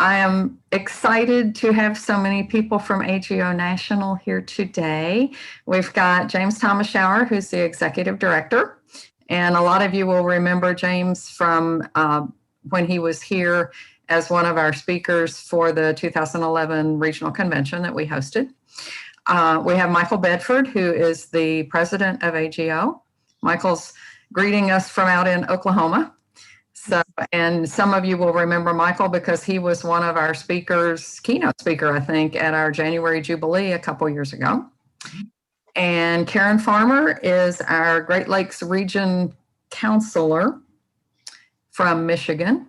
I am excited to have so many people from AGO National here today. We've got James Thomashauer, who's the executive director. And a lot of you will remember James from when he was here as one of our speakers for the 2011 regional convention that we hosted. We have Michael Bedford, who is the president of AGO. Michael's greeting us from out in Oklahoma. So, and some of you will remember Michael because he was one of our speakers, keynote speaker, I think, at our January Jubilee a couple years ago. And Karen Farmer is our Great Lakes Region Counselor from Michigan.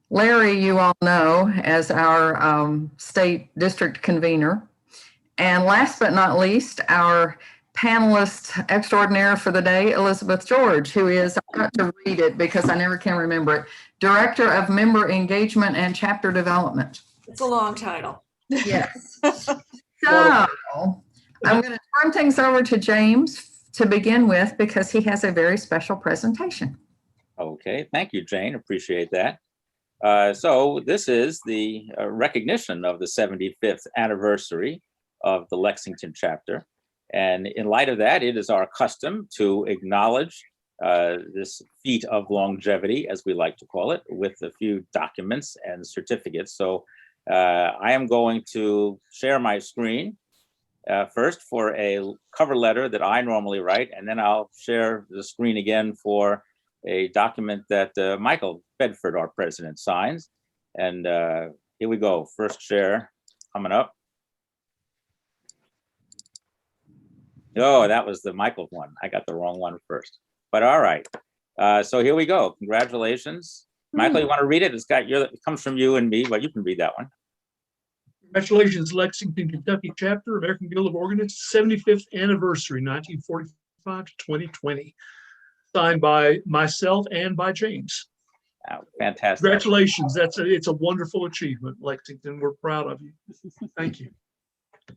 Larry, you all know, as our state district convener. And last but not least, our panelist extraordinaire for the day, Elizabeth George, who is, I've got to read it because I never can remember it, Director of Member Engagement and Chapter Development. It's a long title. Yes. So I'm going to turn things over to James to begin with because he has a very special presentation. Okay, thank you, Jane. Appreciate that. So this is the recognition of the 75th anniversary of the Lexington chapter. And in light of that, it is our custom to acknowledge this feat of longevity, as we like to call it, with a few documents and certificates. So I am going to share my screen first for a cover letter that I normally write, and then I'll share the screen again for a document that Michael Bedford, our president, signs. And here we go. First share coming up. Oh, that was the Michael one. I got the wrong one first. But all right. So here we go. Congratulations. Michael, you want to read it? It comes from you and me, but you can read that one. Congratulations, Lexington, Kentucky chapter, American Guild of Organists, 75th anniversary, 1945 to 2020. Signed by myself and by James. Oh, fantastic. Congratulations. It's a wonderful achievement, Lexington. We're proud of you. Thank you.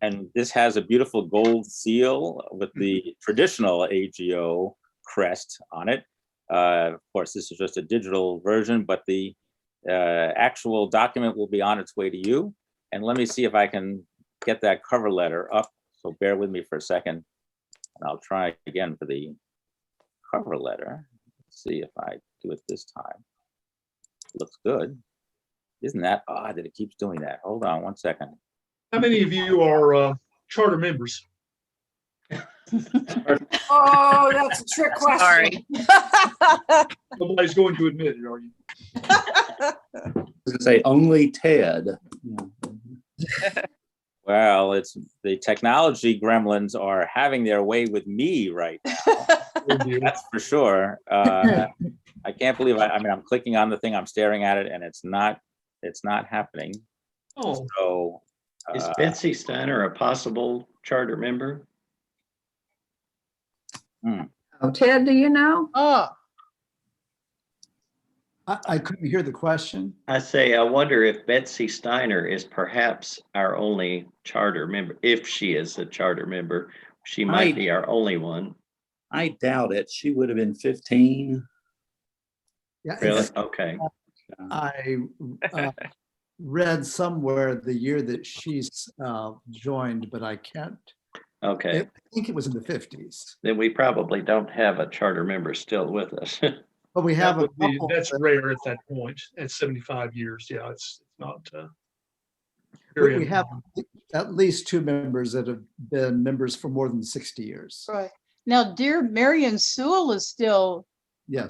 And this has a beautiful gold seal with the traditional AGO crest on it. Of course, this is just a digital version, but the actual document will be on its way to you. And let me see if I can get that cover letter up. So bear with me for a second. And I'll try again for the cover letter. Let's see if I do it this time. Looks good. Isn't that odd that it keeps doing that? Hold on one second. How many of you are charter members? Oh, that's a trick question. Nobody's going to admit it, are you? I was going to say only Ted. Well, it's the technology gremlins are having their way with me right now. That's for sure. I can't believe I'm clicking on the thing, I'm staring at it, and it's not happening. Oh. So is Betsy Steiner a possible charter member? Oh, Ted, do you know? I couldn't hear the question. I wonder if Betsy Steiner is perhaps our only charter member. If she is a charter member, she might be our only one. I doubt it. She would have been 15. Yeah, really? Okay. I read somewhere the year that she's joined, but I can't. Okay. I think it was in the 50s. Then we probably don't have a charter member still with us. But we have that's rare at that point. At 75 years, yeah, it's not. We have at least 2 members that have been members for more than 60 years. Right now, dear Marion Sewell is still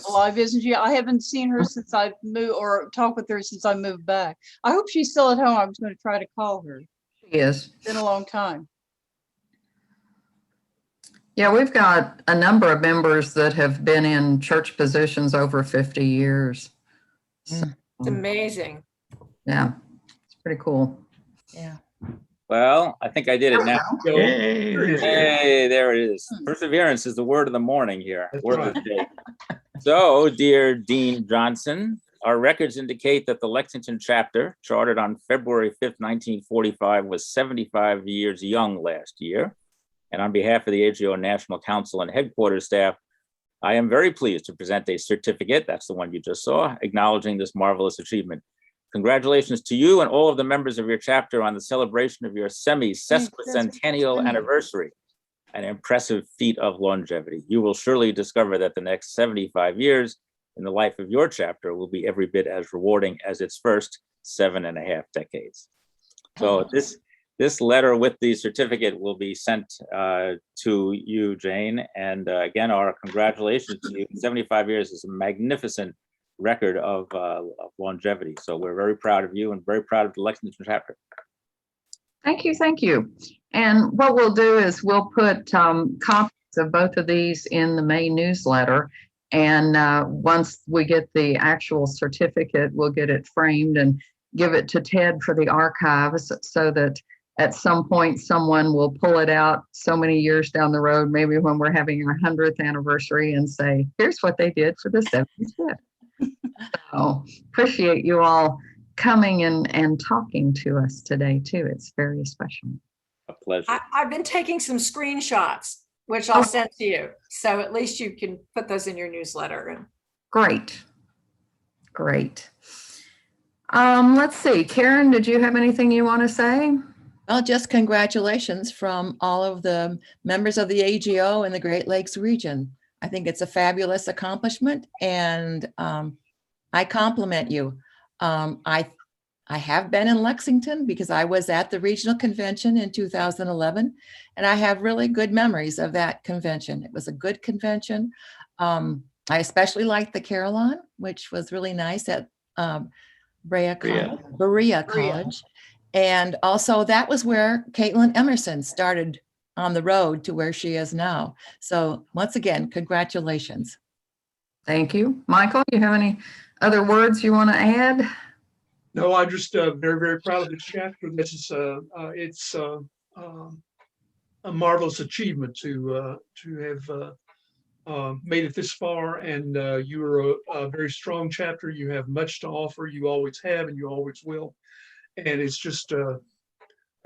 alive, isn't she? I haven't seen her since I moved or talked with her since I moved back. I hope she's still at home. I was going to try to call her. She is. It's been a long time. Yeah, we've got a number of members that have been in church positions over 50 years. So, it's amazing. Yeah, it's pretty cool. Yeah. Well, I think I did it now. Hey, hey, there it is. Perseverance is the word of the morning here. Word of the day. So, dear Dean Johnson, our records indicate that the Lexington chapter, chartered on February 5th, 1945, was 75 years young last year. And on behalf of the AGO National Council and headquarters staff, I am very pleased to present a certificate, that's the one you just saw, acknowledging this marvelous achievement. Congratulations to you and all of the members of your chapter on the celebration of your semi-sesquicentennial anniversary, an impressive feat of longevity. You will surely discover that the next 75 years in the life of your chapter will be every bit as rewarding as its first 7.5 decades. So this letter with the certificate will be sent to you, Jane. And again, our congratulations to you. 75 years is a magnificent record of longevity. So we're very proud of you and very proud of the Lexington chapter. Thank you, thank you. And what we'll do is we'll put copies of both of these in the May newsletter. And once we get the actual certificate, we'll get it framed and give it to Ted for the archives so that at some point someone will pull it out so many years down the road, maybe when we're having our 100th anniversary, and say, here's what they did for the 75th. So appreciate you all coming and talking to us today too. It's very special. A pleasure. I've been taking some screenshots, which I'll send to you. So at least you can put those in your newsletter. Great. Great. Let's see. Karen, did you have anything you want to say? Well, just congratulations from all of the members of the AGO in the Great Lakes region. I think it's a fabulous accomplishment, and I compliment you. I have been in Lexington because I was at the regional convention in 2011, and I have really good memories of that convention. It was a good convention. I especially liked the Carillon, which was really nice at Berea College. And also that was where Caitlin Emerson started on the road to where she is now. So once again, congratulations. Thank you. Michael, you have any other words you want to add? No, I'm just very, very proud of this chapter. This is it's a marvelous achievement to have made it this far, and you are a very strong chapter. You have much to offer. You always have, and you always will. And it's just a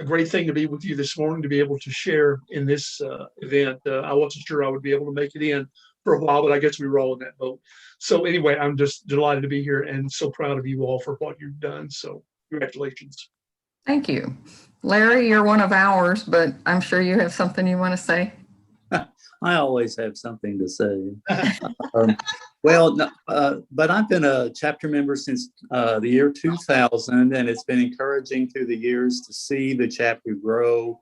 great thing to be with you this morning, to be able to share in this event. I wasn't sure I would be able to make it in for a while, but I guess we were all in that boat. So anyway, I'm just delighted to be here and so proud of you all for what you've done. So congratulations. Thank you. Larry, you're one of ours, but I'm sure you have something you want to say. I always have something to say. But I've been a chapter member since the year 2000, and it's been encouraging through the years to see the chapter grow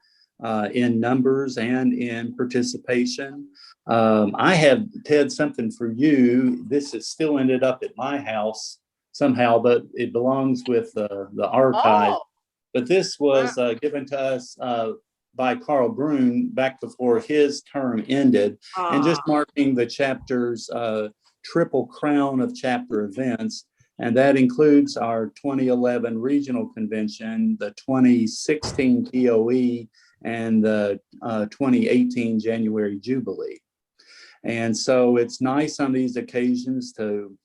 in numbers and in participation. I have, Ted, something for you. This has still ended up at my house somehow, but it belongs with the archive. Oh. But this was given to us by Carl Brune back before his term ended, and just marking the chapter's triple crown of chapter events. And that includes our 2011 regional convention, the 2016 POE, and the 2018 January Jubilee. And so it's nice on these occasions to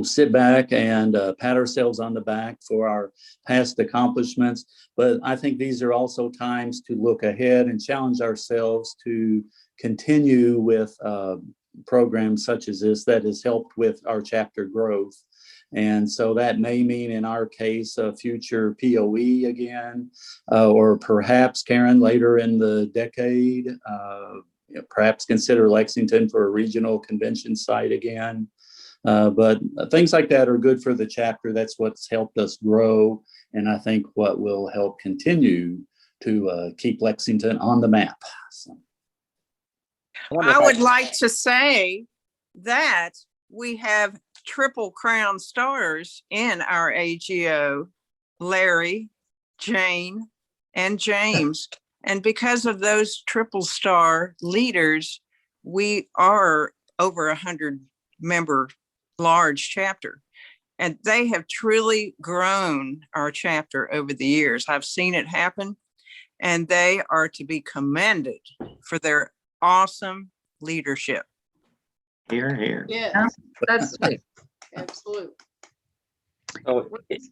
sit back and pat ourselves on the back for our past accomplishments. But I think these are also times to look ahead and challenge ourselves to continue with programs such as this that has helped with our chapter growth. And so that may mean, in our case, a future POE again, or perhaps, Karen, later in the decade, perhaps consider Lexington for a regional convention site again. But things like that are good for the chapter. That's what's helped us grow, and I think what will help continue to keep Lexington on the map. So. I would like to say that we have Triple Crown stars in our AGO, Larry, Jane, and James. And because of those triple star leaders, we are over 100 member large chapter. And they have truly grown our chapter over the years. I've seen it happen, and they are to be commended for their awesome leadership. Here, here. Yeah, That's sweet. absolutely. So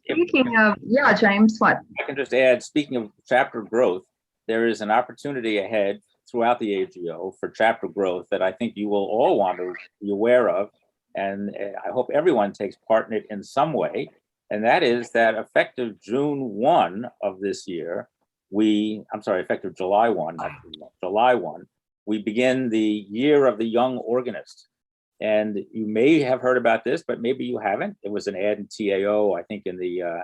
Speaking of, yeah, James, what? I can just add, speaking of chapter growth, there is an opportunity ahead throughout the AGO for chapter growth that I think you will all want to be aware of. And I hope everyone takes part in it in some way. And that is that effective June 1 of this year, effective July 1, not June 1, July 1, we begin the Year of the Young Organist. And you may have heard about this, but maybe you haven't. It was an ad in TAO, I think, in the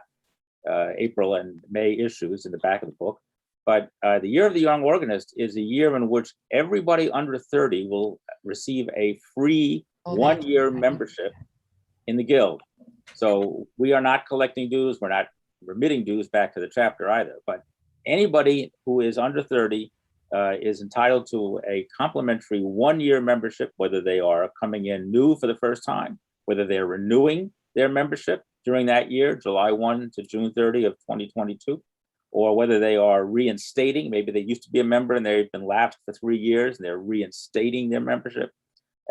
April and May issues in the back of the book. But the Year of the Young Organist is a year in which everybody under 30 will receive a free one-year membership in the Guild. So we are not collecting dues. We're not remitting dues back to the chapter either. But anybody who is under 30 is entitled to a complimentary one-year membership, whether they are coming in new for the first time, whether they're renewing their membership during that year, July 1 to June 30 of 2022, or whether they are reinstating, maybe they used to be a member and they've been lapsed for 3 years and they're reinstating their membership,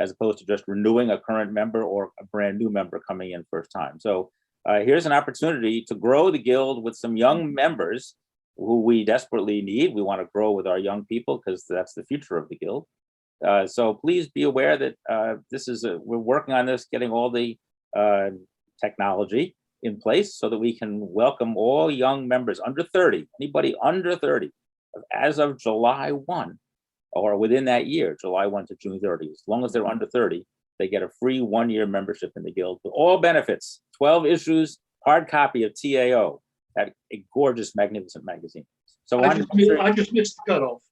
as opposed to just renewing a current member or a brand new member coming in first time. So here's an opportunity to grow the Guild with some young members who we desperately need. We want to grow with our young people because that's the future of the Guild. So please be aware that we're working on this, getting all the technology in place so that we can welcome all young members under 30, anybody under 30, as of July 1 or within that year, July 1 to June 30. As long as they're under 30, they get a free one-year membership in the Guild with all benefits, 12 issues, hard copy of TAO, that a gorgeous, magnificent magazine. So I just missed the cutoff.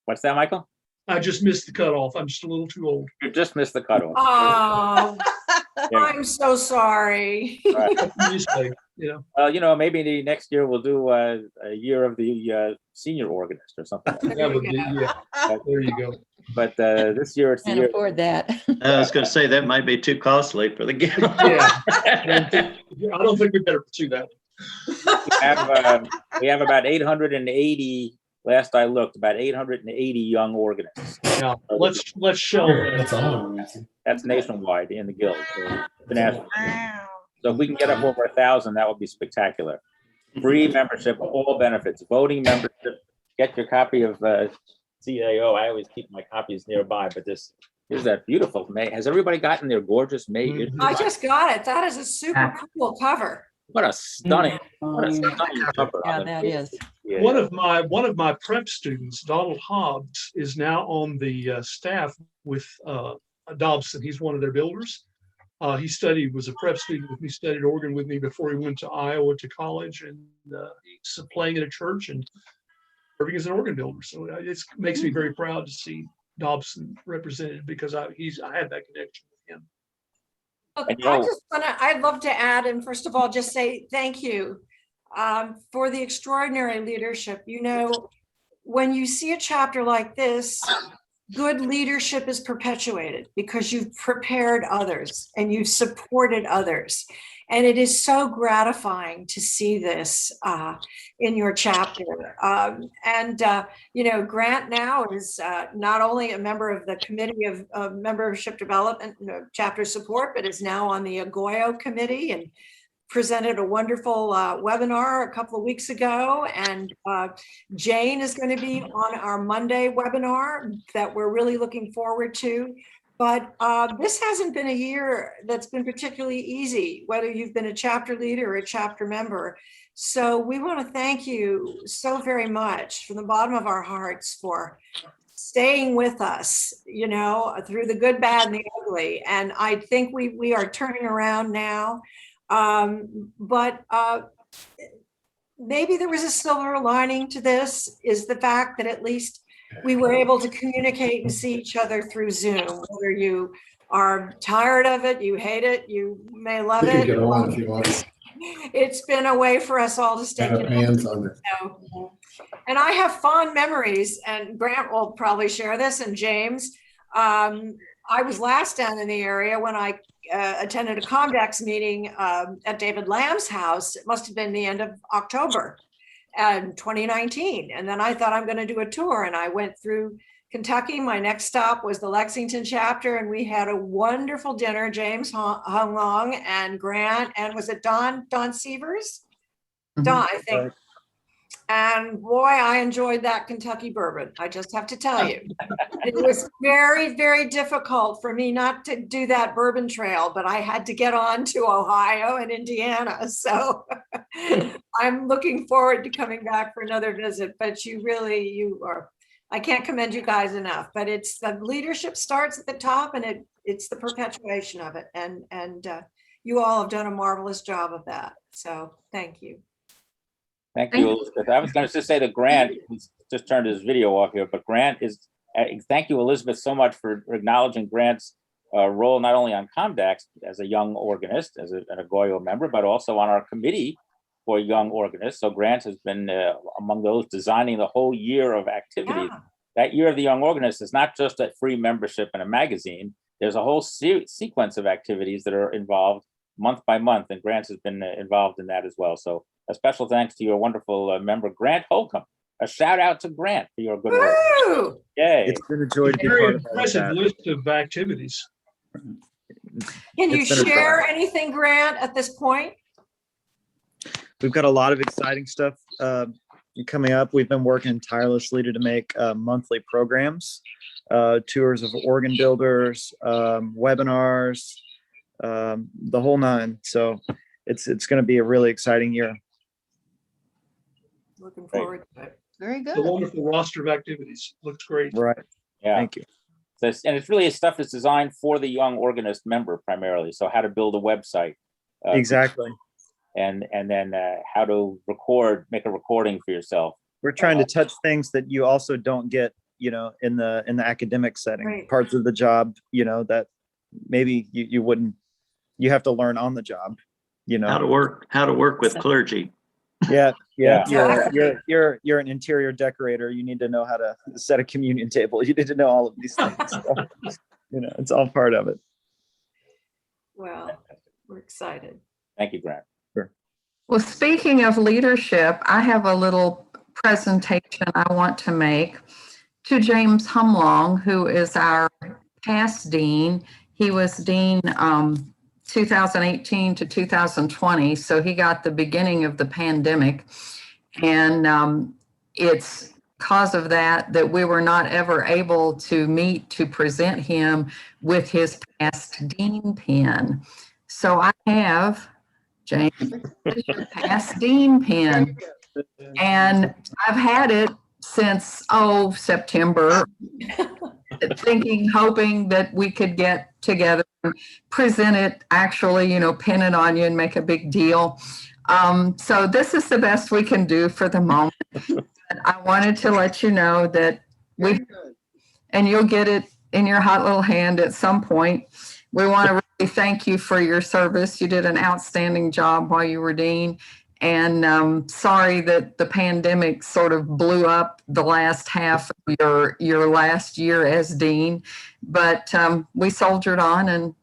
What's that, Michael? I just missed the cutoff. I'm just a little too old. You just missed the cutoff. Oh, I'm so sorry. Right. Well, maybe the next year we'll do a year of the senior organist or something. That would be, yeah. There you go. But this year it's the Can't year. afford that. I was going to say that might be too costly for the Guild. Yeah. I don't think we better pursue that. We have about 880. Last I looked, about 880 young organists. Now let's shelve that. That's nationwide in the Guild. So, so if we can get up over 1,000, that would be spectacular. Free membership, all benefits, voting membership. Get your copy of CAO. I always keep my copies nearby, but here's that beautiful May. Has everybody gotten their gorgeous May issue? I just got it. That is a super cool cover. What a stunning cover. Yeah, that is. Yeah. One of my prep students, Donald Hobbs, is now on the staff with Dobson. He's one of their builders. He was a prep student with me, studied organ with me before he went to Iowa to college, and he's playing at a church and serving as an organ builder. So it makes me very proud to see Dobson represented because I had that connection with him. Okay, I'd love to add, and first of all, just say thank you for the extraordinary leadership. When you see a chapter like this, good leadership is perpetuated because you've prepared others and you've supported others. And it is so gratifying to see this in your chapter. Grant now is not only a member of the Committee of Membership Development, Chapter Support, but is now on the AGO committee and presented a wonderful webinar a couple of weeks ago. And Jane is going to be on our Monday webinar that we're really looking forward to. But this hasn't been a year that's been particularly easy, whether you've been a chapter leader or a chapter member. So we want to thank you so very much from the bottom of our hearts for staying with us, through the good, bad, and the ugly. And I think we are turning around now. But maybe there was a silver lining to this, is the fact that at least we were able to communicate and see each other through Zoom. Whether you are tired of it, you hate it, you may love it. Get on if you want. It's been a way for us all to stay connected. And I have fond memories, and Grant will probably share this, and James. I was last down in the area when I attended a Comdex meeting at David Lamb's house. It must have been the end of October. 2019. And then I thought, I'm going to do a tour, and I went through Kentucky. My next stop was the Lexington chapter, and we had a wonderful dinner. James Hung Long and Grant, and was it Don Severs? Don, I think. And boy, I enjoyed that Kentucky bourbon. I just have to tell you. It was very, very difficult for me not to do that bourbon trail, but I had to get on to Ohio and Indiana. So I'm looking forward to coming back for another visit. But you are, I can't commend you guys enough. But it's the leadership starts at the top, and it's the perpetuation of it. And you all have done a marvelous job of that. So thank you. Thank you, Elizabeth. I was going to just say that Grant he's just turned his video off here, but Grant is, thank you, Elizabeth, so much for acknowledging Grant's role, not only on Comdax as a young organist, as an AGOYO member, but also on our committee for young organists. So Grant has been among those designing the whole year of activities. Yeah. That year of the young organist is not just a free membership in a magazine. There's a whole sequence of activities that are involved month by month, and Grant has been involved in that as well. So a special thanks to your wonderful member, Grant Holcomb. A shout out to Grant for your good work. Woo! Yay. It's been a joy to be Very part of impressive that. list of activities. Can you share anything, Grant, at this point? We've got a lot of exciting stuff coming up. We've been working tirelessly to make monthly programs, tours of organ builders, webinars, the whole nine. So it's going to be a really exciting year. Looking forward to it. Very good. A wonderful roster of activities. Looks great. Right. Yeah. Thank you. And it's really stuff that's designed for the young organist member primarily. So how to build a website. Exactly. And then how to make a recording for yourself. We're trying to touch things that you also don't get, in the academic setting, right. Parts of the job, that maybe you wouldn't, you have to learn on the job, How to work with clergy. Yeah. Yeah. You're an interior decorator. You need to know how to set a communion table. You need to know all of these things. So, it's all part of it. Well, we're excited. Thank you, Grant. Sure. Well, speaking of leadership, I have a little presentation I want to make to James Humlong, who is our past dean. He was dean 2018 to 2020, so he got the beginning of the pandemic. And it's because of that we were not ever able to meet to present him with his past dean pin. So I have James, your past dean pin, and I've had it since September, hoping that we could get together and present it, actually, pin it on you and make a big deal. So this is the best we can do for the moment. I wanted to let you know that and you'll get it in your hot little hand at some point. We want to really thank you for your service. You did an outstanding job while you were dean. And sorry that the pandemic sort of blew up the last half of your last year as dean, but we soldiered on, and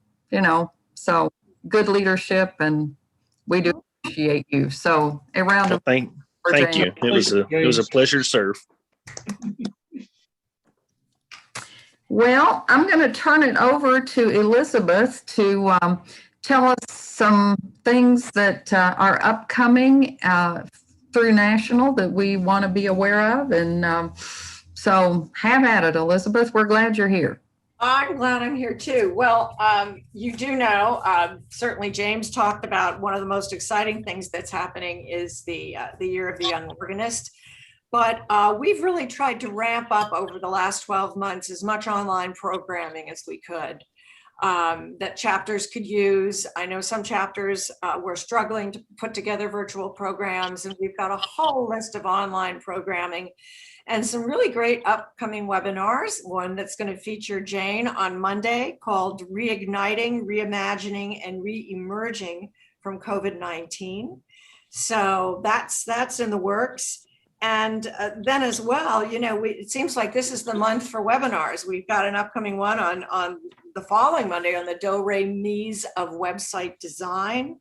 so good leadership, and we do appreciate you. So a round of thank you. It was a pleasure to serve. Well, I'm going to turn it over to Elizabeth to tell us some things that are upcoming through National that we want to be aware of. And so have at it, Elizabeth. We're glad you're here. I'm glad I'm here too. Well, you do know, certainly James talked about one of the most exciting things that's happening is the Year of the Young Organist. But we've really tried to ramp up over the last 12 months as much online programming as we could. That chapters could use. I know some chapters were struggling to put together virtual programs, and we've got a whole list of online programming and some really great upcoming webinars. One that's going to feature Jane on Monday called Reigniting, Reimagining, and Re-emerging from COVID-19. So that's in the works. And then as well, it seems like this is the month for webinars. We've got an upcoming one on the following Monday on the Do-Re-Mi's of website design.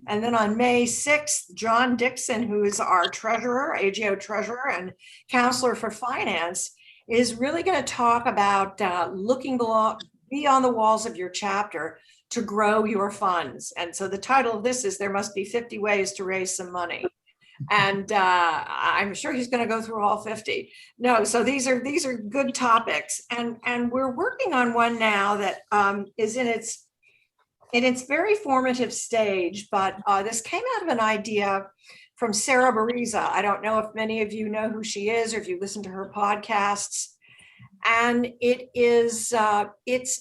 And then on May 6th, John Dixon, who is our treasurer, AGO treasurer and counselor for finance, is really going to talk about looking beyond the walls of your chapter to grow your funds. And so the title of this is There Must Be 50 Ways to Raise Some Money. And I'm sure he's going to go through all 50. No, so these are good topics, and we're working on one now that is in its very formative stage. But this came out of an idea from Sarah Bariza. I don't know if many of you know who she is or if you listen to her podcasts. And it's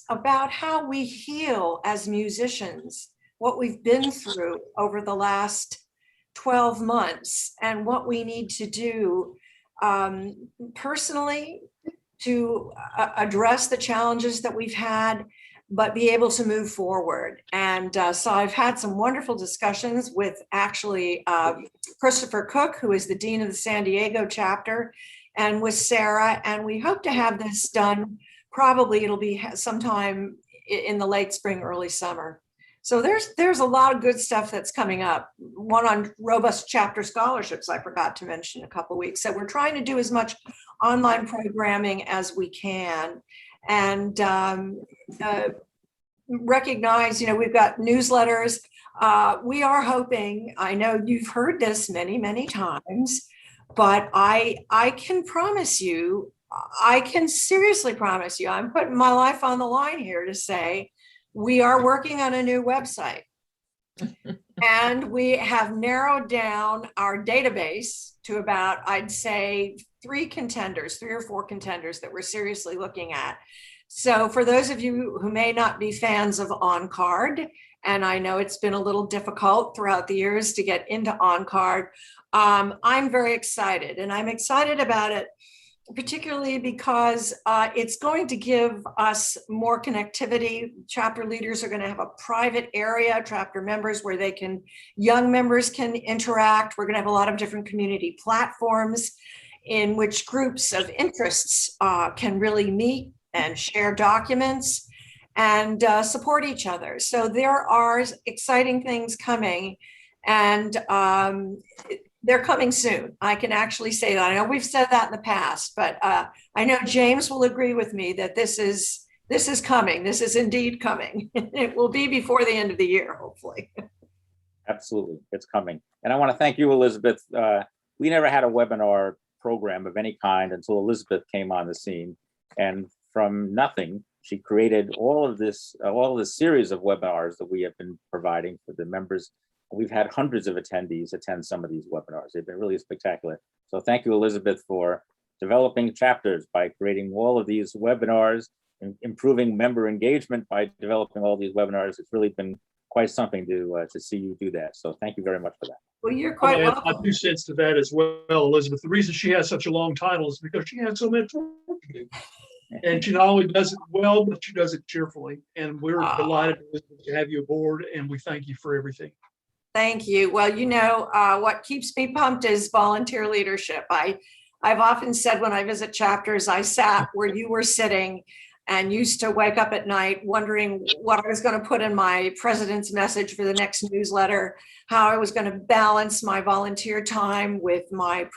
about how we heal as musicians, what we've been through over the last 12 months and what we need to do personally to address the challenges that we've had, but be able to move forward. And so I've had some wonderful discussions with actually Christopher Cook, who is the Dean of the San Diego chapter, and with Sarah, and we hope to have this done. Probably it'll be sometime in the late spring, early summer. So there's a lot of good stuff that's coming up. One on robust chapter scholarships, I forgot to mention a couple of weeks. So we're trying to do as much online programming as we can, and recognize, we've got newsletters. We are hoping, I know you've heard this many, many times, but I can promise you, I can seriously promise you, I'm putting my life on the line here to say, we are working on a new website. And we have narrowed down our database to about, I'd say, 3 or 4 contenders that we're seriously looking at. So for those of you who may not be fans of OnCard, and I know it's been a little difficult throughout the years to get into OnCard, I'm very excited, and I'm excited about it, particularly because it's going to give us more connectivity. Chapter leaders are going to have a private area, chapter members, where young members can interact. We're going to have a lot of different community platforms in which groups of interests can really meet and share documents and support each other. So there are exciting things coming, and they're coming soon. I can actually say that. I know we've said that in the past, but I know James will agree with me that this is coming. This is indeed coming. It will be before the end of the year, hopefully. Absolutely, it's coming. And I want to thank you, Elizabeth. We never had a webinar program of any kind until Elizabeth came on the scene. And from nothing, she created all of this series of webinars that we have been providing for the members. We've had hundreds of attendees attend some of these webinars. They've been really spectacular. So thank you, Elizabeth, for developing chapters by creating all of these webinars and improving member engagement by developing all these webinars. It's really been quite something to see you do that. So thank you very much for that. Well, you're quite welcome. I have 2 cents to that as well, Elizabeth. The reason she has such a long title is because she has so much work to do. And she not only does it well, but she does it cheerfully. And we're delighted to have you aboard, and we thank you for everything. Thank you. Well, what keeps me pumped is volunteer leadership. I've often said when I visit chapters, I sat where you were sitting and used to wake up at night wondering what I was going to put in my president's message for the next newsletter, how I was going to balance my volunteer time with my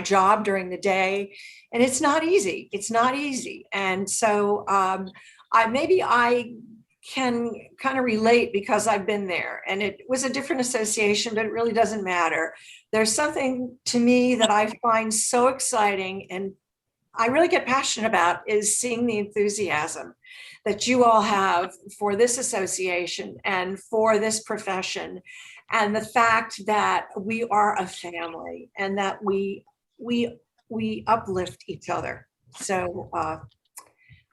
job during the day. And it's not easy. It's not easy. And so I can kind of relate because I've been there, and it was a different association, but it really doesn't matter. There's something to me that I find so exciting and I really get passionate about is seeing the enthusiasm that you all have for this association and for this profession, and the fact that we are a family and that we uplift each other. So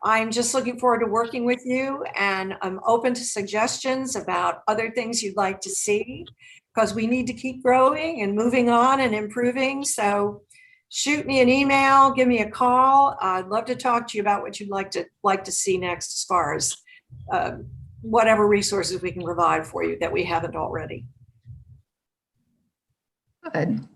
I'm just looking forward to working with you, and I'm open to suggestions about other things you'd like to see, because we need to keep growing and moving on and improving. So shoot me an email, give me a call. I'd love to talk to you about what you'd like to see next, as far as whatever resources we can provide for you that we haven't already. Good.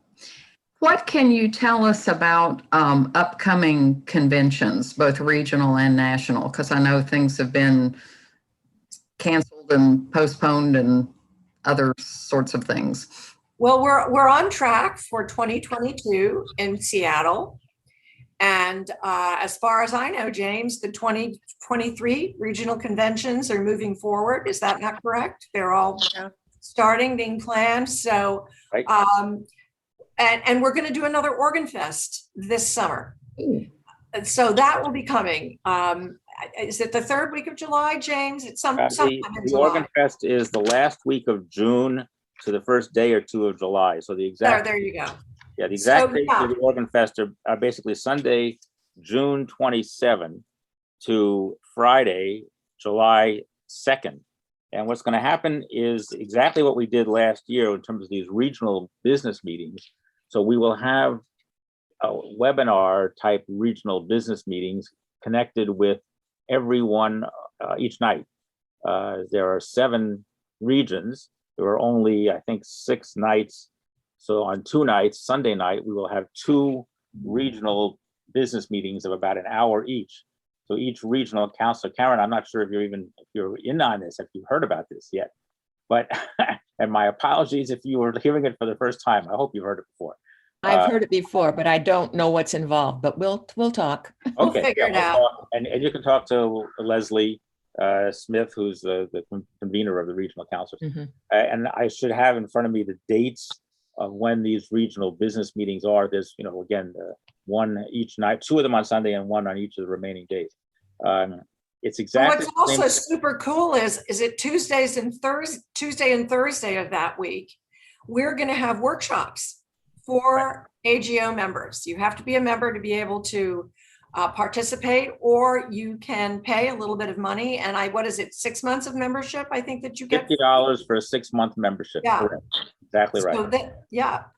What can you tell us about upcoming conventions, both regional and national? Because I know things have been canceled and postponed and other sorts of things. Well, we're on track for 2022 in Seattle. And as far as I know, James, the 2023 regional conventions are moving forward. Is that not correct? They're all starting, being planned. So, Right. and we're going to do another Organ Fest this summer. And so that will be coming. Is it the third week of July, James? It's sometime in the July. Organ Fest is the last week of June to the first day or two of July. So the exact There you go. Yeah, the exact So, dates yeah. of the Organ Fest are basically Sunday, June 27 to Friday, July 2nd. And what's going to happen is exactly what we did last year in terms of these regional business meetings. So we will have a webinar type regional business meetings connected with everyone each night. There are 7 regions. There are only, I think, 6 nights. So on 2 nights, Sunday night, we will have 2 regional business meetings of about an hour each. So each regional council, Karen, I'm not sure if you're in on this, if you've heard about this yet, but, and my apologies if you were hearing it for the first time. I hope you've heard it before. I've heard it before, but I don't know what's involved, but we'll talk. We'll Okay, figure it we'll out. talk. And you can talk to Leslie Smith, who's the convener of the regional councils. And I should have in front of me the dates of when these regional business meetings are. There's, again, 1 each night, 2 of them on Sunday and 1 on each of the remaining days. It's exactly. What's also super cool is it Tuesday and Thursday of that week, we're going to have workshops for AGO members. You have to be a member to be able to participate, or you can pay a little bit of money. And what is it, 6 months of membership? I think that you get $50 for a 6-month membership. Yeah. Correct. Exactly right.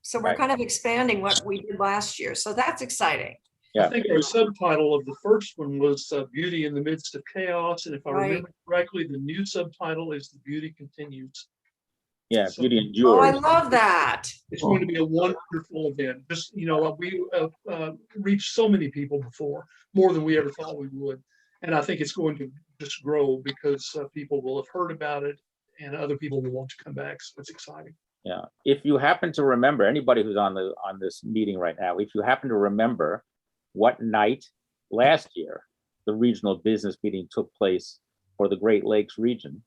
So we're kind of expanding what we did last year. So that's exciting. Yeah. I think our subtitle of the first one was Beauty in the Midst of Chaos. And if I remember correctly, the new subtitle is The Beauty Continues. Yeah, So- Beauty Endures. Oh, I love that. It's going to be a wonderful event. Just, we reached so many people before, more than we ever thought we would. And I think it's going to just grow because people will have heard about it and other people will want to come back. So it's exciting. Yeah. If you happen to remember, anybody who's on this meeting right now, if you happen to remember what night last year the regional business meeting took place for the Great Lakes region,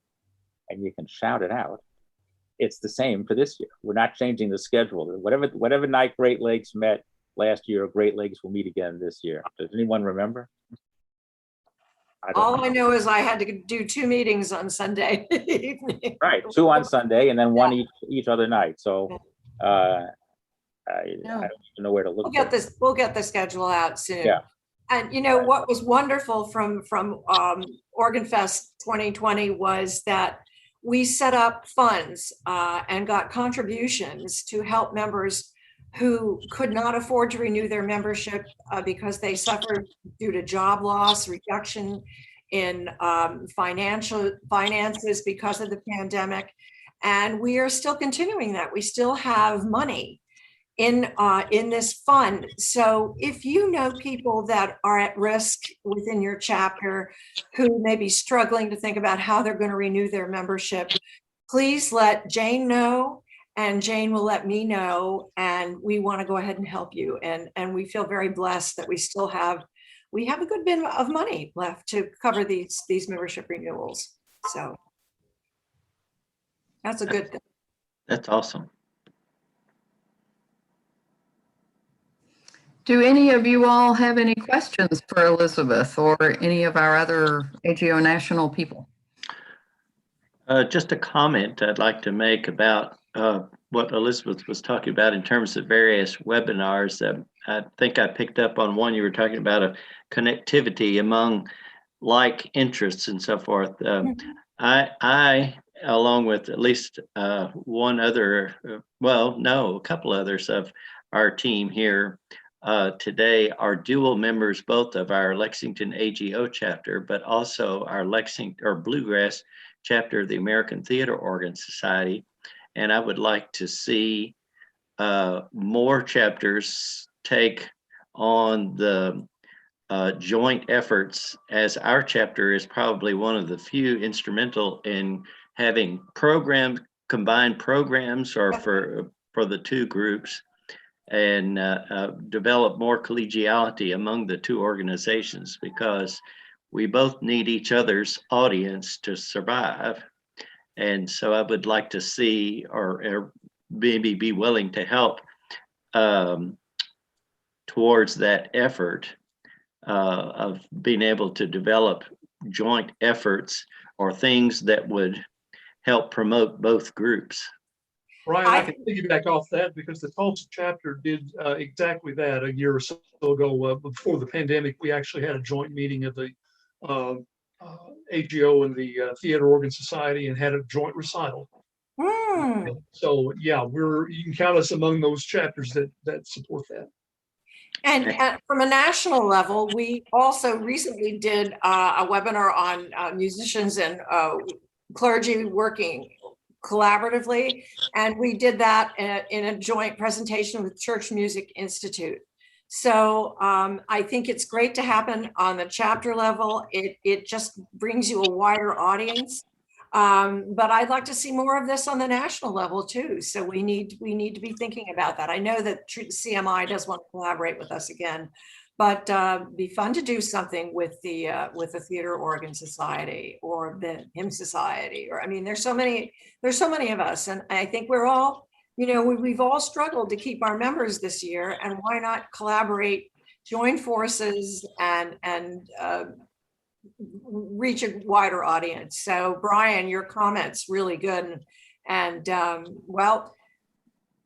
and you can shout it out, it's the same for this year. We're not changing the schedule. Whatever night Great Lakes met last year, Great Lakes will meet again this year. Does anyone remember? All I know is I had to do 2 meetings on Sunday evening. Right, 2 on Sunday and then 1 each other night. So I don't even know where to look. We'll get the schedule out soon. Yeah. And what was wonderful from Organ Fest 2020 was that we set up funds and got contributions to help members who could not afford to renew their membership because they suffered due to job loss, reduction in finances because of the pandemic. And we are still continuing that. We still have money in this fund. So if you know people that are at risk within your chapter who may be struggling to think about how they're going to renew their membership, please let Jane know, and Jane will let me know, and we want to go ahead and help you. And we feel very blessed that we have a good bit of money left to cover these membership renewals. So that's a good thing. That's awesome. Do any of you all have any questions for Elizabeth or any of our other AGO national people? Just a comment I'd like to make about what Elizabeth was talking about in terms of various webinars. I think I picked up on one you were talking about, of connectivity among like interests and so forth. I, along with at least one other, a couple others of our team here today, are dual members both of our Lexington AGO chapter, but also our Bluegrass chapter of the American Theater Organ Society. And I would like to see more chapters take on the joint efforts, as our chapter is probably one of the few instrumental in having combined programs or for the 2 groups, and develop more collegiality among the 2 organizations, because we both need each other's audience to survive. And so I would like to see, or maybe be willing to help towards that effort of being able to develop joint efforts or things that would help promote both groups. Brian, I can piggyback off that because the Tulsa chapter did exactly that a year or so ago. Before the pandemic, we actually had a joint meeting of the AGO and the Theater Organ Society and had a joint recital. So yeah, you can count us among those chapters that support that. And from a national level, we also recently did a webinar on musicians and clergy working collaboratively. And we did that in a joint presentation with Church Music Institute. So I think it's great to happen on the chapter level. It just brings you a wider audience. But I'd like to see more of this on the national level too. So we need to be thinking about that. I know that CMI does want to collaborate with us again, but be fun to do something with the Theater Organ Society or the Hymn Society. Or I mean, there's so many of us, and I think we're all, we've all struggled to keep our members this year, and why not collaborate, join forces, and reach a wider audience. So Brian, your comments really good, and well,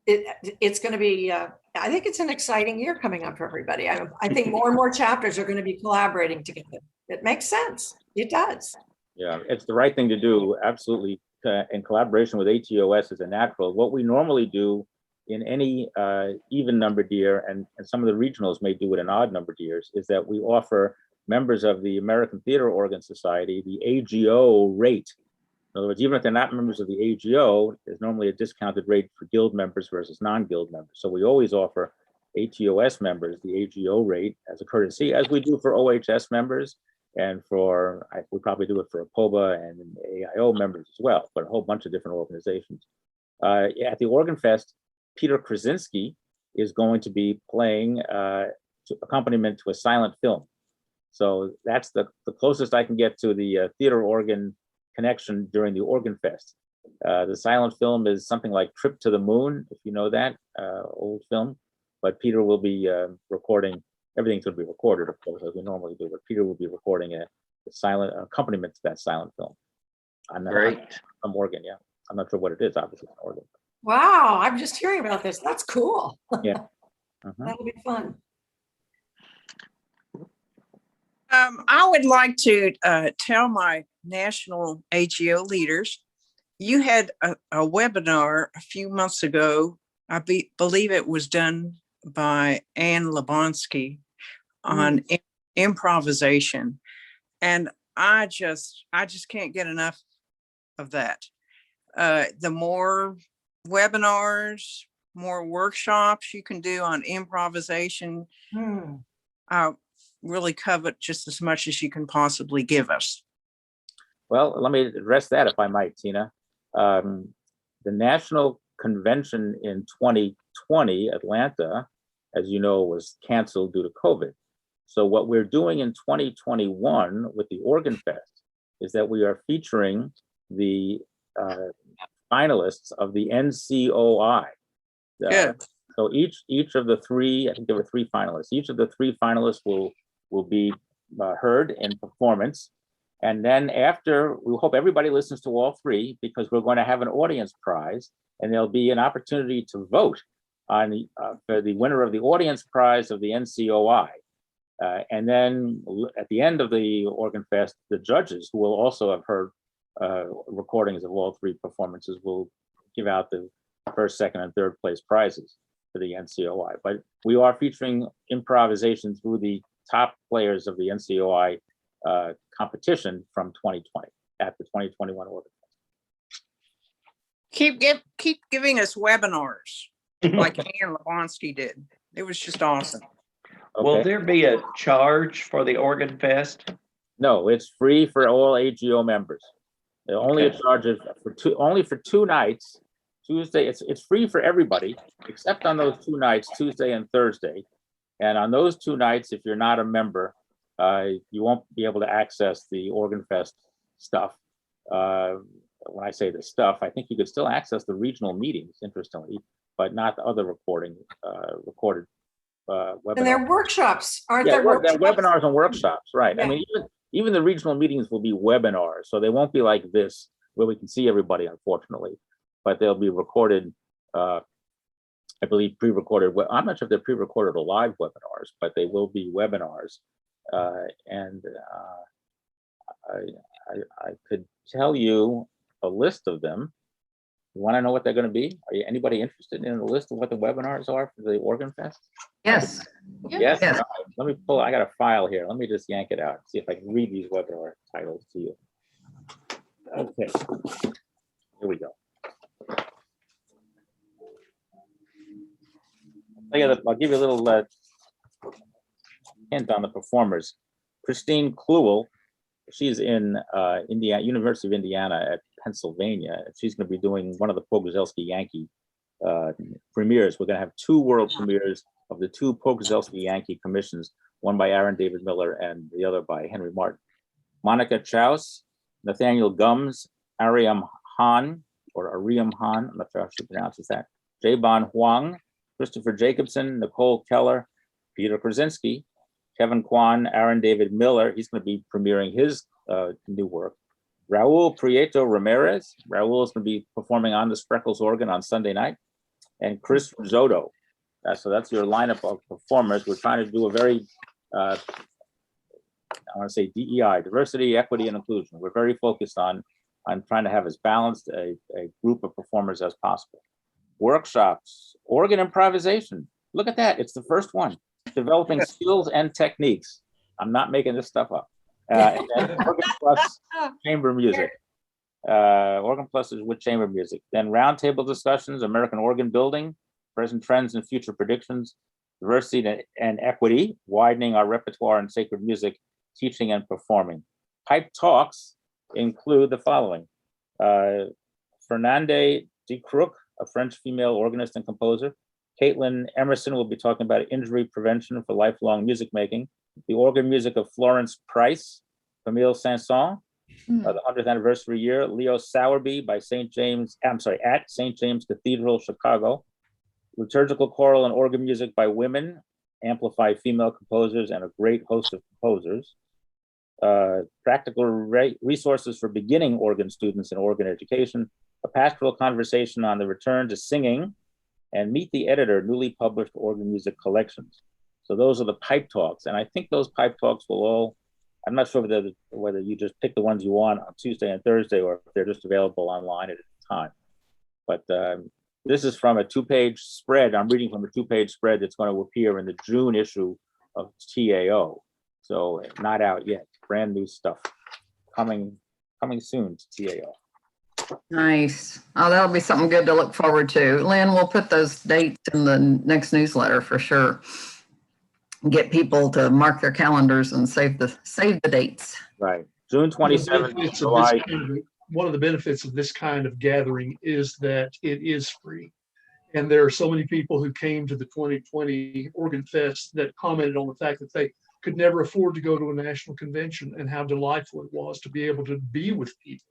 it's going to be I think it's an exciting year coming up for everybody. I think more and more chapters are going to be collaborating together. It makes sense. It does. Yeah, it's the right thing to do. Absolutely. In collaboration with ATOS is a natural. What we normally do in any even numbered year, and some of the regionals may do it in odd numbered years, is that we offer members of the American Theater Organ Society the AGO rate. In other words, even if they're not members of the AGO, there's normally a discounted rate for guild members versus non-guild members. So we always offer ATOS members the AGO rate as a courtesy, as we do for OHS members, and we probably do it for APOBA and AIO members as well, but a whole bunch of different organizations. At the Organ Fest, Peter Krasinski is going to be playing accompaniment to a silent film. So that's the closest I can get to the theater organ connection during the Organ Fest. The silent film is something like Trip to the Moon, if you know that old film. But Peter will be recording, everything's going to be recorded, of course, as we normally do, but Peter will be recording a silent accompaniment to that silent film. Great. I'm organ, yeah. I'm not sure what it is, obviously, it's an organ. Wow, I'm just hearing about this. That's cool. Yeah. That'll be fun. I would like to tell my national AGO leaders, you had a webinar a few months ago. I believe it was done by Ann Lebonsky on improvisation. And I just can't get enough of that. The more webinars, more workshops you can do on improvisation, I really covet just as much as you can possibly give us. Well, let me address that if I might, Tina. The National Convention in 2020, Atlanta, as you know, was canceled due to COVID. So what we're doing in 2021 with the Organ Fest is that we are featuring the finalists of the NCOI. So each of the three, I think there were three finalists, each of the three finalists will be heard in performance. And then after, we hope everybody listens to all three, because we're going to have an audience prize, and there'll be an opportunity to vote on for the winner of the audience prize of the NCOI. And then at the end of the Organ Fest, the judges, who will also have heard recordings of all three performances, will give out the first, second, and third place prizes for the NCOI. But we are featuring improvisation through the top players of the NCOI competition from 2020 at the 2021 Organ Fest. Keep giving us webinars like Ann Lebonsky did. It was just awesome. Okay. Will there be a charge for the Organ Fest? No, it's free for all AGO members. They're only a charge of only for 2 nights. Tuesday, it's free for everybody except on those 2 nights, Tuesday and Thursday. And on those 2 nights, if you're not a member, you won't be able to access the Organ Fest stuff. when I say the stuff, I think you could still access the regional meetings, interestingly, but not the other recorded webinars. And there are workshops, aren't Yeah, there? there are Workshops? webinars and workshops, right? Yeah. I mean, even the regional meetings will be webinars, so they won't be like this where we can see everybody, unfortunately, but they'll be recorded. I believe pre-recorded. I'm not sure if they're pre-recorded or live webinars, but they will be webinars, and I could tell you a list of them. You want to know what they're going to be? Are you anybody interested in a list of what the webinars are for the Organ Fest? Yes. Yes. Yes. All right. Let me pull. I got a file here. Let me just yank it out and see if I can read these webinar titles to you. Okay. Here we go. I'll give you a little hint on the performers. Christine Kluwel, she's in Indiana, University of Indiana at Pennsylvania. She's going to be doing one of the Pogorzelski Yankee premieres. We're going to have 2 world premieres of the 2 Pogorzelski Yankee commissions, one by Aaron David Miller and the other by Henry Martin. Monica Chaus, Nathaniel Gums, Ariam Han, or Ariam Han, I'm not sure how she pronounces that, Jaebon Huang, Christopher Jacobson, Nicole Keller, Peter Krasinski, Kevin Kwan, Aaron David Miller. He's going to be premiering his new work. Raul Prieto Ramirez. Raul is going to be performing on the Spreckles organ on Sunday night. And Chris Risotto. So that's your lineup of performers. We're trying to do a very, I want to say DEI, diversity, equity, and inclusion. We're very focused on trying to have as balanced a group of performers as possible. Workshops, organ improvisation. Look at that. It's the first one. Developing skills and techniques. I'm not making this stuff up. And organ plus chamber music. Organ plus is with chamber music. Then roundtable discussions, American organ building, present trends and future predictions, diversity and equity, widening our repertoire in sacred music, teaching and performing. Pipe talks include the following. Fernande de Crook, a French female organist and composer. Caitlin Emerson will be talking about injury prevention for lifelong music making. The organ music of Florence Price, Camille Sanson, the 100th anniversary year. Leo Sowerby by at St. James Cathedral, Chicago. Liturgical choral and organ music by women, amplify female composers and a great host of composers. Practical resources for beginning organ students in organ education. A pastoral conversation on the return to singing, and meet the editor, newly published organ music collections. So those are the pipe talks. And I think those pipe talks will all, I'm not sure whether you just pick the ones you want on Tuesday and Thursday, or if they're just available online at a time. But this is from a 2-page spread. I'm reading from a 2-page spread that's going to appear in the June issue of TAO. So not out yet, brand new stuff coming soon to TAO. Nice. Oh, that'll be something good to look forward to. Lynn, we'll put those dates in the next newsletter for sure. Get people to mark their calendars and save the dates. Right. June 27th, July. One of the benefits of this kind of gathering is that it is free. And there are so many people who came to the 2020 Organ Fest that commented on the fact that they could never afford to go to a national convention, and how delightful it was to be able to be with people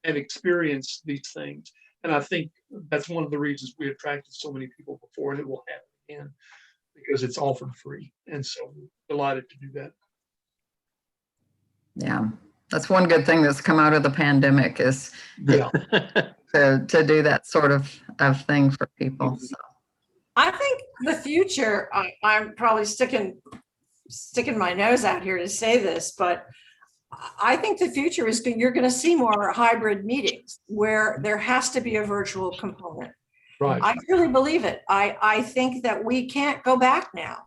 and experience these things. And I think that's one of the reasons we attracted so many people before, and it will happen again because it's offered free. And so delighted to do that. Yeah, that's one good thing that's come out of the pandemic is to do that sort of thing for people. So I think the future, I'm probably sticking my nose out here to say this, but I think the future is you're going to see more hybrid meetings where there has to be a virtual component. Right. I really believe it. I think that we can't go back now.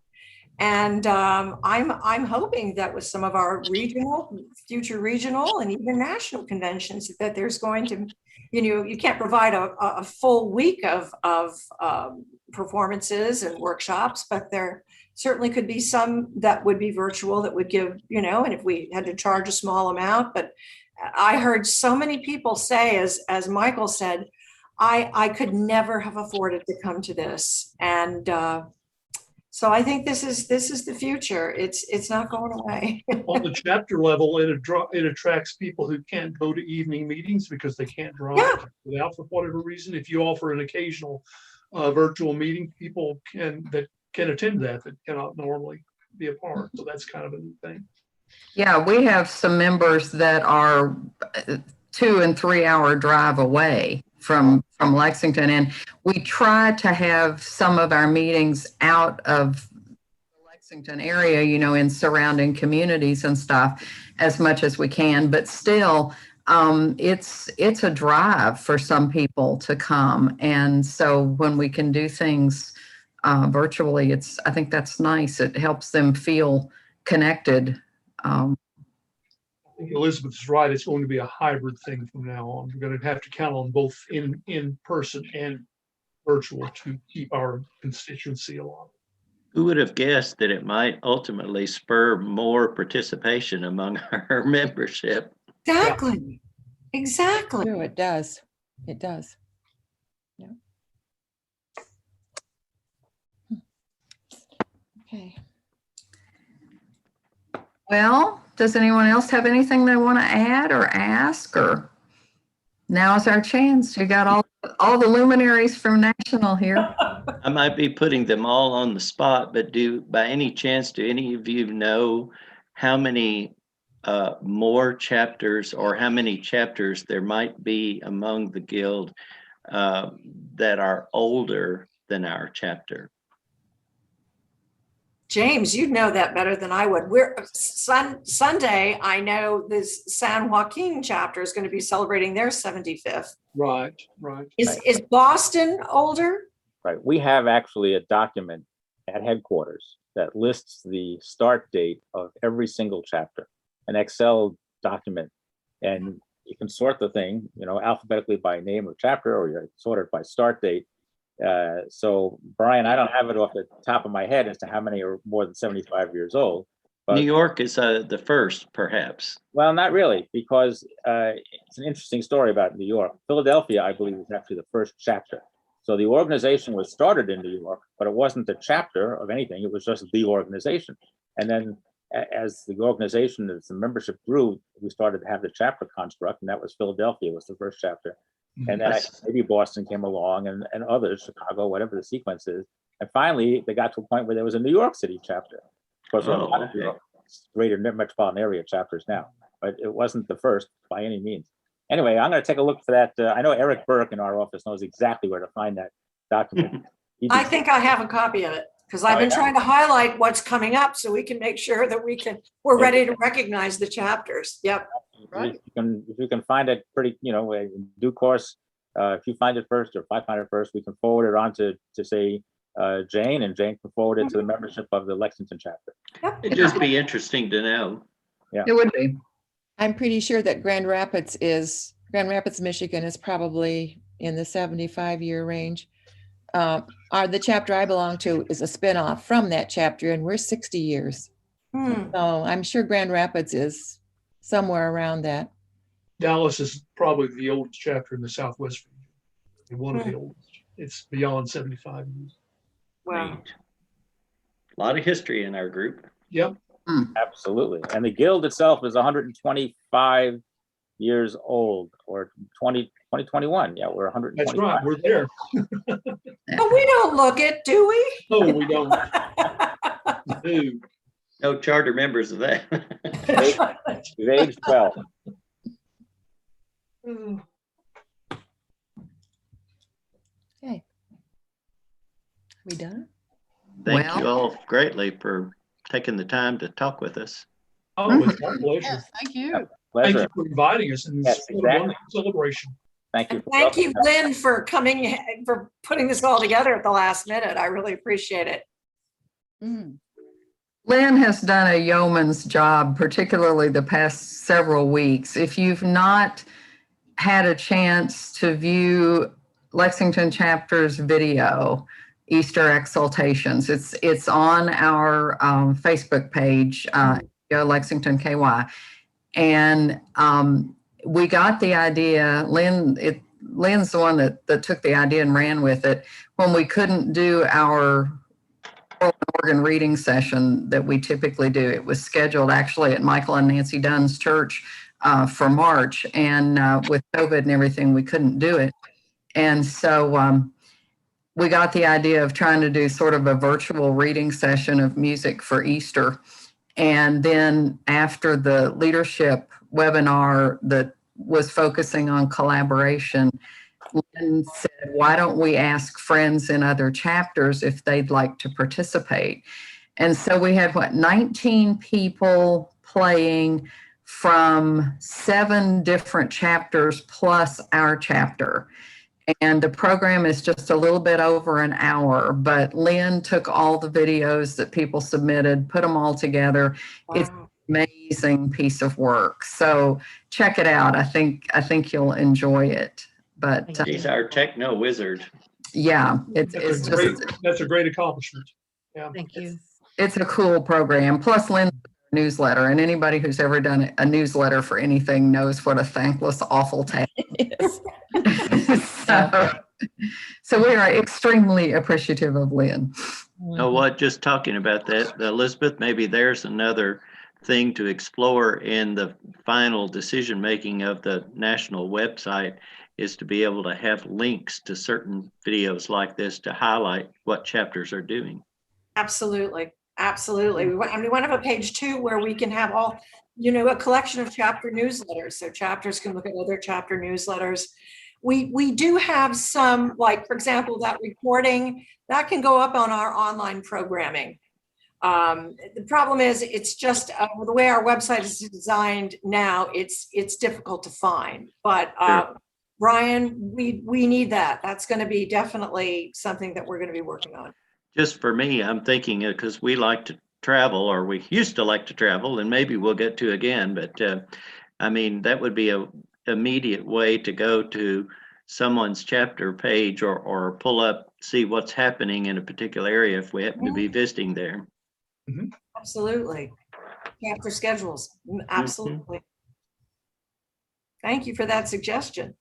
And I'm hoping that with some of our future regional and even national conventions, that there's going to, you can't provide a full week of performances and workshops, but there certainly could be some that would be virtual that would give, and if we had to charge a small amount. But I heard so many people say, as Michael said, I could never have afforded to come to this. And So I think this is the future. It's not going away. On the chapter level, it attracts people who can't go to evening meetings because they can't drive without, for whatever reason. If you offer an occasional virtual meeting, people that can attend that cannot normally be a part. So that's kind of a new thing. Yeah, we have some members that are 2 and 3 hour drive away from Lexington, and we try to have some of our meetings out of the Lexington area, you know, in surrounding communities and stuff as much as we can, but still it's a drive for some people to come. And so when we can do things virtually, I think that's nice. It helps them feel connected. I think Elizabeth is right. It's going to be a hybrid thing from now on. We're going to have to count on both in person and virtual to keep our constituency alive. Who would have guessed that it might ultimately spur more participation among our membership? Exactly. Exactly. True, it does. It does. Yeah. Okay. Well, does anyone else have anything they want to add or ask? Or now's our chance. You got all the luminaries from National here. I might be putting them all on the spot, but by any chance, do any of you know how many more chapters or how many chapters there might be among the guild that are older than our chapter? James, you'd know that better than I would. Sunday, I know this San Joaquin chapter is going to be celebrating their 75th. Right. Is Boston older? Right. We have actually a document at headquarters that lists the start date of every single chapter, an Excel document, and you can sort the thing, you know, alphabetically by name of chapter, or you sort it by start date. So Brian, I don't have it off the top of my head as to how many are more than 75 years old. But, New York is the first, perhaps. Well, not really, because it's an interesting story about New York. Philadelphia, I believe, is actually the first chapter. So the organization was started in New York, but it wasn't a chapter of anything. It was just the organization. And then as the organization, as the membership grew, we started to have the chapter construct, and that was Philadelphia was the first chapter. And then maybe Boston came along and others, Chicago, whatever the sequence is. And finally, they got to a point where there was a New York City chapter. Of course, a lot of greater metropolitan area chapters now, but it wasn't the first by any means. Anyway, I'm going to take a look for that. I know Eric Burke in our office knows exactly where to find that document. I think I have a copy of it because I've been trying to highlight what's coming up so we can make sure that we're ready to recognize the chapters. Yep. Right. If you can find it pretty, you know, in due course, if you find it first or if I find it first, we can forward it on to say Jane, and Jane can forward it to the membership of the Lexington chapter. It'd just be interesting to know. Yeah, it would be. I'm pretty sure that Grand Rapids, Michigan is probably in the 75-year range. The chapter I belong to is a spinoff from that chapter, and we're 60 years. So I'm sure Grand Rapids is somewhere around that. Dallas is probably the oldest chapter in the Southwest region. One of the oldest. It's beyond 75 years. Wow. A lot of history in our group. Yep. Absolutely. And the guild itself is 125 years old, or 2021. Yeah, we're 125. That's right. We're there. But we don't look it, do we? No, we don't. No. No charter members of that. You've aged well. Okay. We done? Thank you all greatly for taking the time to talk with us. Oh, it's my pleasure. Yes, thank you. Pleasure. Thank you for inviting us, and it's a wonderful celebration. Thank you. Thank you, Lynn, for putting this all together at the last minute. I really appreciate it. Lynn has done a yeoman's job, particularly the past several weeks. If you've not had a chance to view Lexington Chapter's video, Easter Exaltations, it's on our Facebook page, Lexington KY. And we got the idea, Lynn's the one that took the idea and ran with it. When we couldn't do our organ reading session that we typically do. It was scheduled actually at Michael and Nancy Dunn's church for March, and with COVID and everything, we couldn't do it. And so we got the idea of trying to do sort of a virtual reading session of music for Easter. And then after the leadership webinar that was focusing on collaboration, Lynn said, why don't we ask friends in other chapters if they'd like to participate? And so we had, 19 people playing from 7 different chapters plus our chapter. And the program is just a little bit over an hour, but Lynn took all the videos that people submitted, put them all together. Wow. It's an amazing piece of work. So check it out. I think you'll enjoy it. But he's our techno wizard. Yeah, that's a great accomplishment. Yeah. Thank you. It's a cool program. Plus Lynn's newsletter, and anybody who's ever done a newsletter for anything knows what a thankless, awful task it is. So we are extremely appreciative of Lynn. You know what, just talking about that, Elizabeth, maybe there's another thing to explore in the final decision making of the national website, is to be able to have links to certain videos like this to highlight what chapters are doing. Absolutely. Absolutely. We want to have a page 2 where we can have all, a collection of chapter newsletters. So chapters can look at other chapter newsletters. We do have some, like, for example, that recording that can go up on our online programming. The problem is it's just the way our website is designed now, it's difficult to find. But Brian, we need that. That's going to be definitely something that we're going to be working on. Just for me, I'm thinking because we like to travel, or we used to like to travel, and maybe we'll get to again, but I mean, that would be a immediate way to go to someone's chapter page or pull up, see what's happening in a particular area if we happen to be visiting there. Mm-hmm. Absolutely. Chapter schedules. Absolutely. Mm-hmm. Thank you for that suggestion.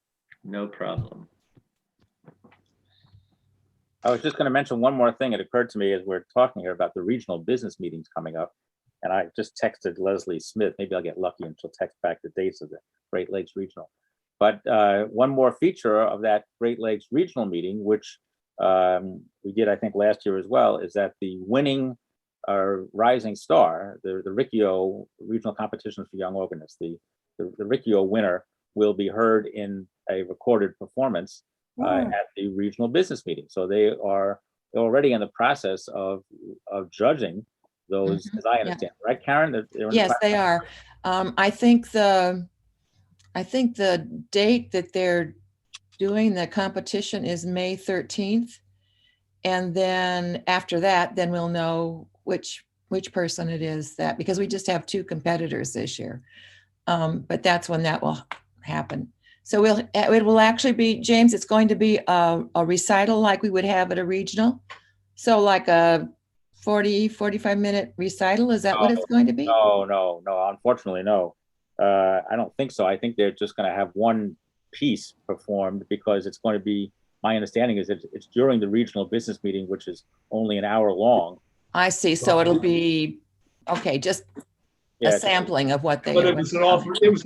No problem. I was just going to mention one more thing. It occurred to me as we're talking here about the regional business meetings coming up. And I just texted Leslie Smith. Maybe I'll get lucky and she'll text back the dates of the Great Lakes Regional. But one more feature of that Great Lakes Regional meeting, which we did, I think, last year as well, is that the winning rising star, the Riccio Regional Competition for Young Organists, the Riccio winner will be heard in a recorded performance at the regional business meeting. So they're already in the process of judging those, as I understand, right, Karen? Yes, they are. I think the date that they're doing the competition is May 13th. And then after that, then we'll know which person it is, that, because we just have 2 competitors this year. But that's when that will happen. So it will actually be, James, it's going to be a recital like we would have at a regional. So like a 45 minute recital, is that what it's going to be? No, unfortunately, no. I don't think so. I think they're just going to have one piece performed, because it's going to be, my understanding is that it's during the regional business meeting, which is only an hour long. I see. So it'll be, okay, just a sampling of what they. But it was an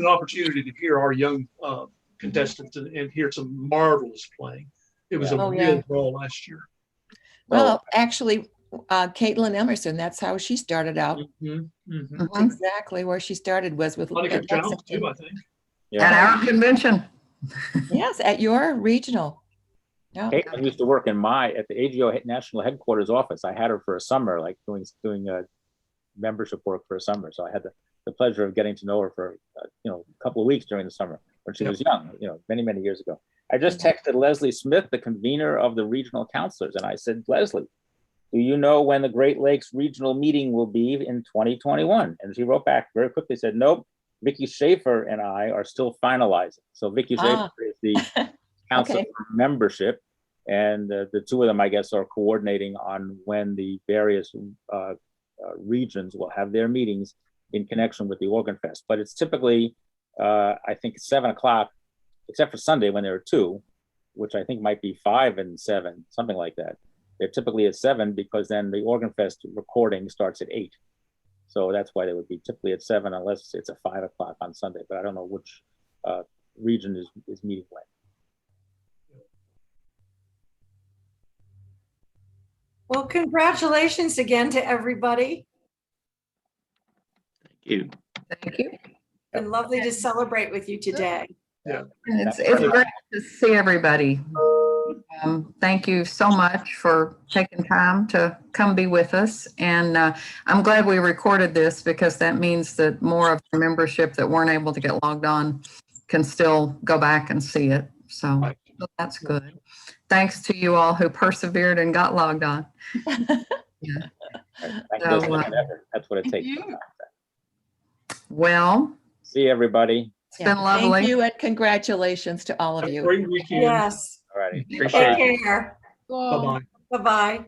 opportunity to hear our young contestants and hear some marvelous playing. It was a real draw last year. Well, actually, Caitlin Emerson, that's how she started out. Exactly where she started was with Lexington too, I think. At our convention. Yes, at your regional. Yeah. Caitlin used to work at the AGO national headquarters office. I had her for a summer, like doing membership work for a summer. So I had the pleasure of getting to know her for a couple of weeks during the summer when she was young, many years ago. I just texted Leslie Smith, the convener of the regional counselors, and I said, Leslie, do you know when the Great Lakes regional meeting will be in 2021? And she wrote back very quickly, said, nope, Vicki Schaefer and I are still finalizing. So Vicki Schaefer is the council membership, and the 2 of them, I guess, are coordinating on when the various regions will have their meetings in connection with the Organ Fest. But it's typically, I think, 7 o'clock, except for Sunday when there are 2, which I think might be 5 and 7, something like that. They're typically at 7 because then the Organ Fest recording starts at 8. So that's why they would be typically at 7 unless it's at 5 o'clock on Sunday. But I don't know which region is meeting when. Well, congratulations again to everybody. Thank you. Thank you. Been lovely to celebrate with you today. Yeah. It's great to see everybody. Thank you so much for taking time to come be with us. And I'm glad we recorded this because that means that more of the membership that weren't able to get logged on can still go back and see it. So that's good. Thanks to you all who persevered and got logged on. Yeah. That's what it takes. Well, see everybody. It's been lovely. Thank you and congratulations to all of you. Great weekend. Yes. All righty. Appreciate it. Take care. Bye-bye. Bye-bye.